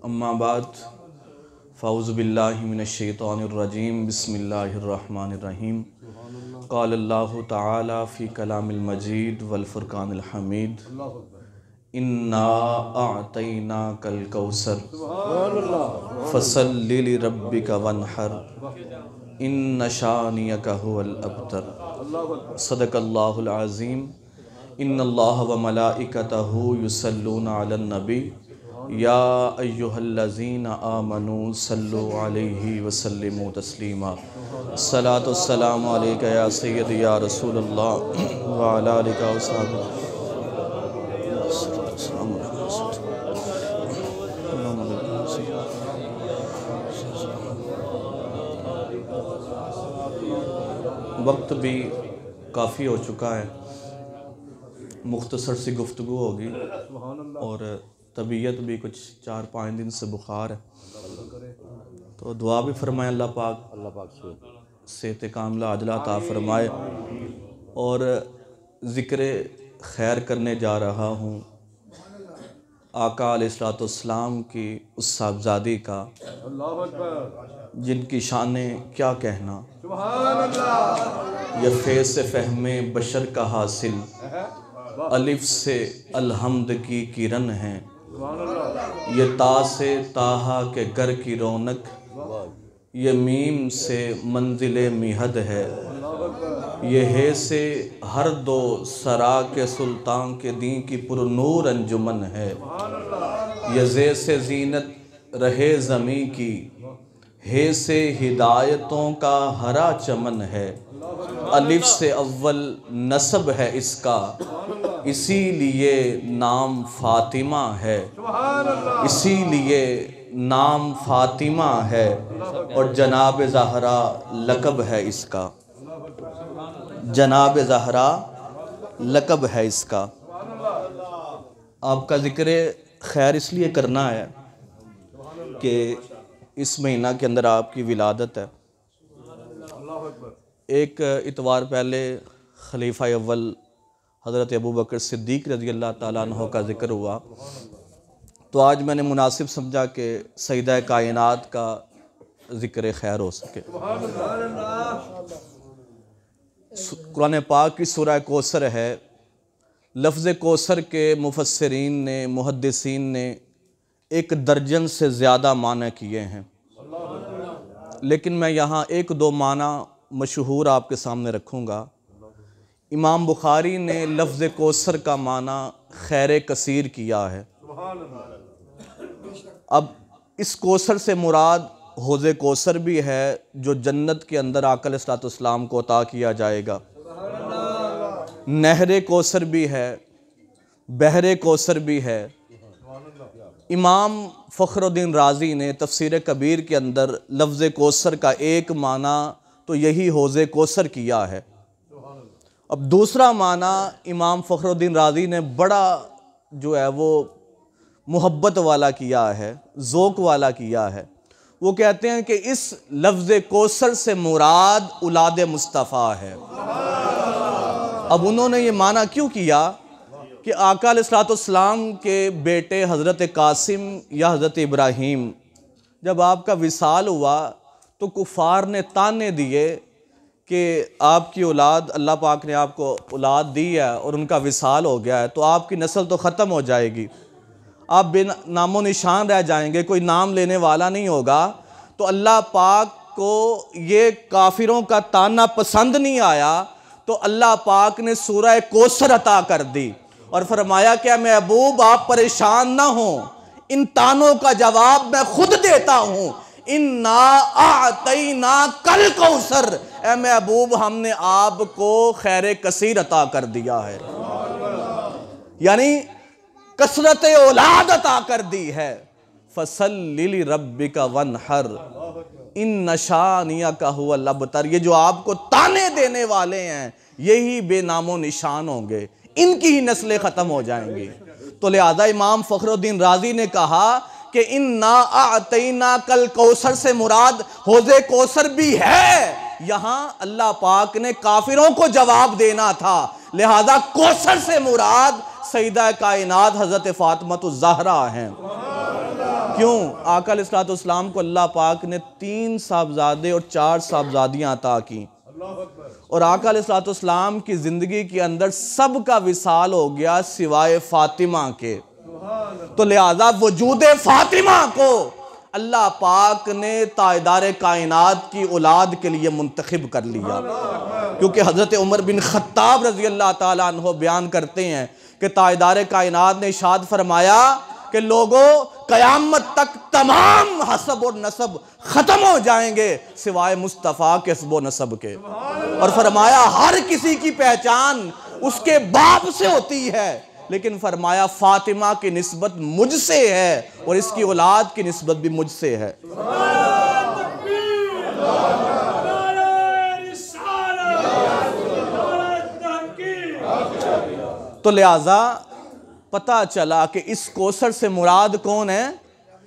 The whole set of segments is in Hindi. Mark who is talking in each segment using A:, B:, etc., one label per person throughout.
A: अम्मा बाद फ़ाउज़ु बिल्लाहि मिनश्शैतानिर्रजीम बिस्मिल्लाहिर्रहमानिर्रहीम क़ाल अल्लाहु तआला फ़ी कलामिल मजीद वल फ़ुरक़ानिल हमीद इन्ना अअतैनाकल कौसर फ़सल्लि लिरब्बिका वन्हर इन्न शानियका हुवल अब्तर। सदक़ल्लाहुल अज़ीम। इन्नल्लाह व मलाइकतहु युसल्लूना अलन नबी या अय्युहल्लज़ीना आमनू सल्लु अलैहि व सल्लिमू तस्लीमा। सलातु सलामु अलैका या सय्यदी या रसूलल्लाह व अला आलिका व सहाबिका। वक्त भी काफ़ी हो चुका है, मुख्तसर सी गुफ्तगू होगी और तबीयत भी कुछ 4-5 दिन से बुखार है, तो दुआ भी फरमाए अल्लाह पाक सेहत कामिला अजला अता फरमाए। और ज़िक्र खैर करने जा रहा हूँ आका अलैहिस्सलाम की उस साहबजादी का जिनकी शाने क्या कहना, ये फ़े से फ़हमे बशर का हासिल, अलिफ से अलहम्द की किरण है, ये ता से ताहा के घर की रौनक, ये मीम से मंजिले मिहद है, ये है से हर दो सरा के सुल्तान के दीन की पुरनूर अंजुमन है, ये ज़े से ज़ीनत रहे ज़मी की, हे से हिदायतों का हरा चमन है, अलिफ से अव्वल नस्ब है इसका, इसीलिए नाम फ़ातिमा है, इसीलिए नाम फ़ातिमा है, और जनाब ज़हरा लक़ब है इसका, जनाब ज़हरा लक़ब है इसका। आपका ज़िक्र खैर इसलिए करना है कि इस महीना के अंदर आपकी विलादत है। एक इतवार पहले खलीफा अव्वल हज़रत अबू बकर सिद्दीक़ रज़ी अल्लाह ताला अन्हु का ज़िक्र हुआ, तो आज मैंने मुनासिब समझा कि सईदा कायनात का ज़िक्र खैर हो सके। कुरान पाक की सूरह कौसर है। लफ्ज़ कौसर के मुफस्सिरीन ने, मुहद्दिसीन ने 1 दर्जन से ज़्यादा माने किए हैं, लेकिन मैं यहाँ 1-2 माना मशहूर आपके सामने रखूँगा। इमाम बुखारी ने लफ्ज़ कौसर का माना खैर कसीर किया है। अब इस कौसर से मुराद हौज़े कौसर भी है जो जन्नत के अंदर आका अलैहिस्सलाम को अता किया जाएगा, नहरे कौसर भी है, बहरे कौसर भी है। इमाम फ़खरुद्दीन राज़ी ने तफ़सीर कबीर के अंदर लफ्ज़ कौसर का एक माना तो यही हौज़े कौसर किया है। अब दूसरा माना इमाम फ़खरुद्दीन राज़ी ने बड़ा जो है वो मोहब्बत वाला किया है, ज़ौक़ वाला किया है। वो कहते हैं कि इस लफ्ज़ कौसर से मुराद औलाद मुस्तफ़ा है। अब उन्होंने ये माना क्यों किया कि आका अलैहिस्सलाम के बेटे हज़रत कासिम या हज़रत इब्राहीम जब आपका विसाल हुआ तो कुफ़ार ने ताने दिए कि आपकी औलाद, अल्लाह पाक ने आपको औलाद दी है और उनका विसाल हो गया है तो आपकी नस्ल तो ख़त्म हो जाएगी, आप बिन नामो निशान रह जाएंगे, कोई नाम लेने वाला नहीं होगा। तो अल्लाह पाक को ये काफिरों का ताना पसंद नहीं आया, तो अल्लाह पाक ने सूरह कौसर अता कर दी और फरमाया क्या महबूब आप परेशान ना हो, इन तानों का जवाब मैं खुद देता हूँ। इन्ना आतैना कल कौसर, ए महबूब हमने आपको खैर कसीर अता कर दिया है, यानी कसरत औलाद अता कर दी है। फसल्लि लिरब्बिका वन्हर इन्न शानियका हुवल अब्तर। ये जो आपको ताने देने वाले हैं यही बेनामो निशान होंगे, इनकी ही नस्लें ख़त्म हो जाएंगी। तो लिहाजा इमाम फ़खरुद्दीन राज़ी ने कहा कि इन्ना आतैना कल कौसर से मुराद हौज़े कौसर भी है। यहाँ अल्लाह पाक ने काफिरों को जवाब देना था, लिहाजा कौसर से मुराद सईदा कायनात हज़रत फ़ातिमा ज़हरा हैं। क्यों? आका अलैहिस्सलाम को अल्लाह पाक ने 3 साहबजादे और 4 साहबजादियाँ अता की, और आका अलैहिस्सलाम की ज़िंदगी के अंदर सब का विसाल हो गया सिवाय फातिमा के। तो लिहाजा वजूद फातिमा को अल्लाह पाक ने ताजदार कायनात की औलाद के लिए मुंतखब कर लिया, क्योंकि हज़रत उमर बिन ख़त्ताब रज़ी अल्लाह ताला अन्हो बयान करते हैं कि ताजदार कायनात ने इरशाद फरमाया कि लोगों, क़यामत तक तमाम हसब और नसब ख़त्म हो जाएंगे सिवाय मुस्तफ़ा के हसब और नसब के, और फरमाया हर किसी की पहचान उसके बाप से होती है, लेकिन फरमाया फातिमा की निस्बत मुझसे है और इसकी औलाद की निस्बत भी मुझसे है। तो लिहाजा पता चला कि इस कौसर से मुराद कौन है?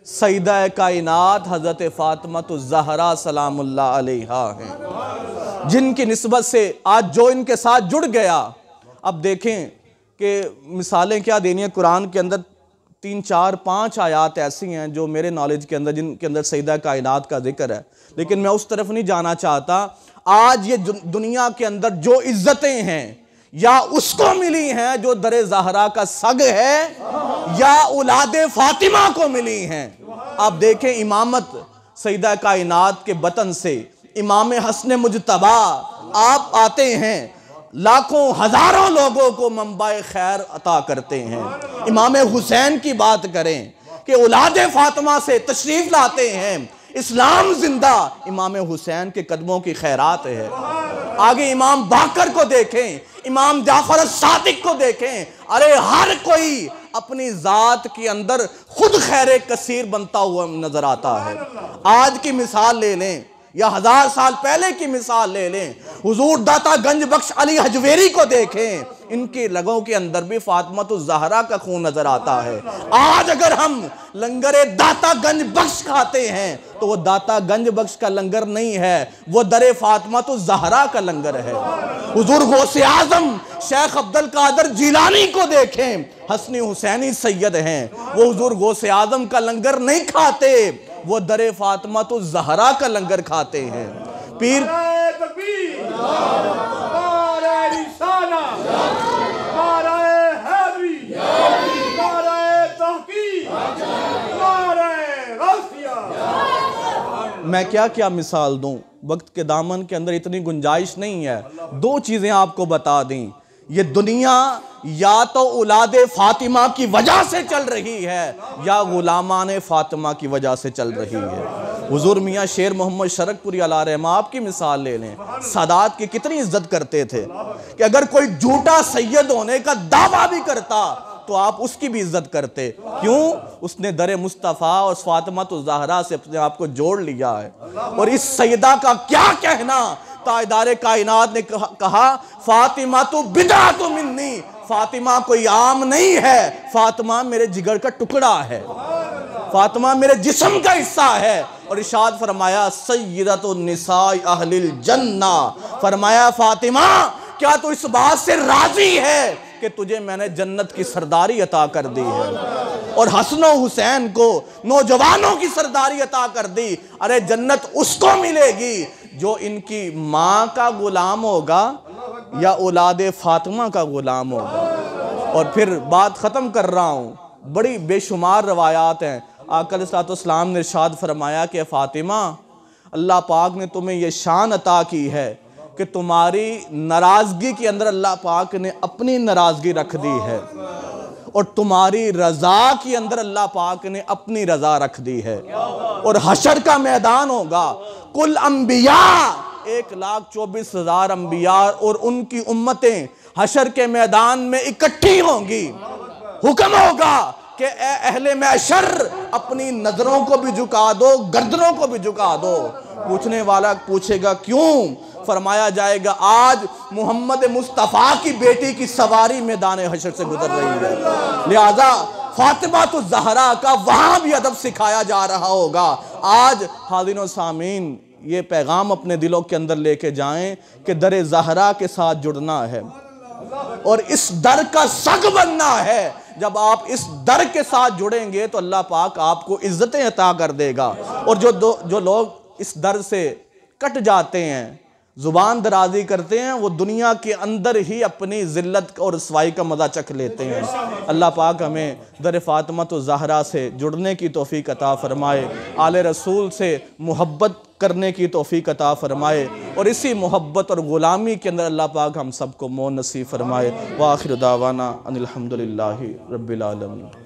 A: सईदा कायनात हज़रत फातिमा ज़हरा सलामुल्लाह अलैहा हैं, जिनकी निस्बत से आज जो इनके साथ जुड़ गया। अब देखें कि मिसालें क्या देनी है। कुरान के अंदर 3, 4, 5 आयात ऐसी हैं जो मेरे नॉलेज के अंदर, जिनके अंदर सईदा कायनात का जिक्र है, लेकिन मैं उस तरफ नहीं जाना चाहता। आज ये दुनिया के अंदर जो इज्जतें हैं या उसको मिली हैं जो दरे ज़हरा का सग है या औलादे फातिमा को मिली हैं। आप देखें, इमामत सईदा कायनात के बतन से इमाम हसन मुजतबा आप आते हैं, लाखों हजारों लोगों को मंबाए खैर अता करते हैं। इमाम हुसैन की बात करें कि औलादे फातिमा से तशरीफ लाते हैं, इस्लाम जिंदा इमाम हुसैन के कदमों की खैरात है। आगे इमाम बाकर को देखें, इमाम जाफर सादिक को देखें, अरे हर कोई अपनी जात के अंदर खुद खैर कसीर बनता हुआ नजर आता है। आज की मिसाल ले लें या 1000 साल पहले की मिसाल ले लें, हुजूर दाता गंज बख्श अली हजवेरी को देखें, इनके रगों के अंदर भी फातिमा ज़हरा का खून नजर आता है। आज अगर हम लंगरे दाता गंज बख्श खाते हैं तो वो दाता गंज बख्श का लंगर नहीं है, वो दरे फातिमा ज़हरा का लंगर है। हुजूर गौसे आजम शेख अब्दुल कादिर जिलानी को देखें, हसनी हुसैनी सैयद हैं, वो हुजूर गौसे आजम का लंगर नहीं खाते, वो दरे फातिमा ज़हरा का लंगर खाते हैं। पीर मैं क्या क्या मिसाल दूं, वक्त के दामन के अंदर इतनी गुंजाइश नहीं है। 2 चीजें आपको बता दें, ये दुनिया या तो औलादे फातिमा की वजह से चल रही है या गुलामान फातिमा की वजह से चल रही है। हुजूर मियाँ शेर मोहम्मद शरकपुरी अला रहमा आपकी मिसाल ले लें, सादात की कितनी इज्जत करते थे कि अगर कोई झूठा सैयद होने का दावा भी करता तो आप उसकी भी इज्जत करते। क्यों? उसने दरे मुस्तफ़ा और फातिमा ज़हरा से अपने आप को जोड़ लिया है। और इस सैयदा का क्या कहना, ताजदार कायनात ने कहा फातिमा तो बिदा तो मिन्नी, फातिमा कोई आम नहीं है, फातिमा मेरे जिगर का टुकड़ा है, फातिमा मेरे जिस्म का हिस्सा है। और इरशाद फरमाया सय्यदतुन निसाई अहलिल जन्ना, फरमाया फातिमा क्या तू इस बात से राजी है कि तुझे मैंने जन्नत की सरदारी अता कर दी है, और हसन हुसैन को नौजवानों की सरदारी अता कर दी। अरे जन्नत उसको मिलेगी जो इनकी माँ का गुलाम होगा या औलादे फातिमा का गुलाम होगा। और फिर बात ख़त्म कर रहा हूँ, बड़ी बेशुमार रवायात हैं। आका अलैहिस्सलाम ने इरशाद फरमाया कि फातिमा, अल्लाह पाक ने तुम्हें यह शान अता की है कि तुम्हारी नाराज़गी के अंदर अल्लाह पाक ने अपनी नाराज़गी रख दी है, और तुम्हारी रज़ा के अंदर अल्लाह पाक ने अपनी रज़ा रख दी है। और हशर का मैदान होगा, कुल अंबिया 1,24,000 अंबिया और उनकी उम्मतें हशर के मैदान में इकट्ठी होंगी। हुक्म होगा कि अहले महशर अपनी नजरों को भी झुका दो, गर्दनों को भी झुका दो। पूछने वाला पूछेगा क्यों? फरमाया जाएगा आज मोहम्मद मुस्तफ़ा की बेटी की सवारी मैदान हशर से गुजर रही है, लिहाजा फातिमा ज़हरा का वहां भी अदब सिखाया जा रहा होगा। आज हाज़िरीन और सामीन ये पैगाम अपने दिलों के अंदर लेके जाएं कि दरे ज़हरा के साथ जुड़ना है और इस दर का सग बनना है। जब आप इस दर के साथ जुड़ेंगे तो अल्लाह पाक आपको इज्जतें अता कर देगा। और जो लोग इस दर से कट जाते हैं, जुबान दराजी करते हैं, वो दुनिया के अंदर ही अपनी जिल्लत और रसवाई का मज़ा चख लेते हैं। अल्लाह पाक हमें दर फातिमा तो ज़हरा से जुड़ने की तौफीक अता फ़रमाए, आले रसूल से मोहब्बत करने की तौफीक अता फ़रमाए, और इसी मोहब्बत और ग़ुलामी के अंदर अल्लाह पाक हम सबको मौत नसीब फ़रमाए। व आखिर दावाना अनिल हम्दुलिल्लाहि रब्बिल आलमीन।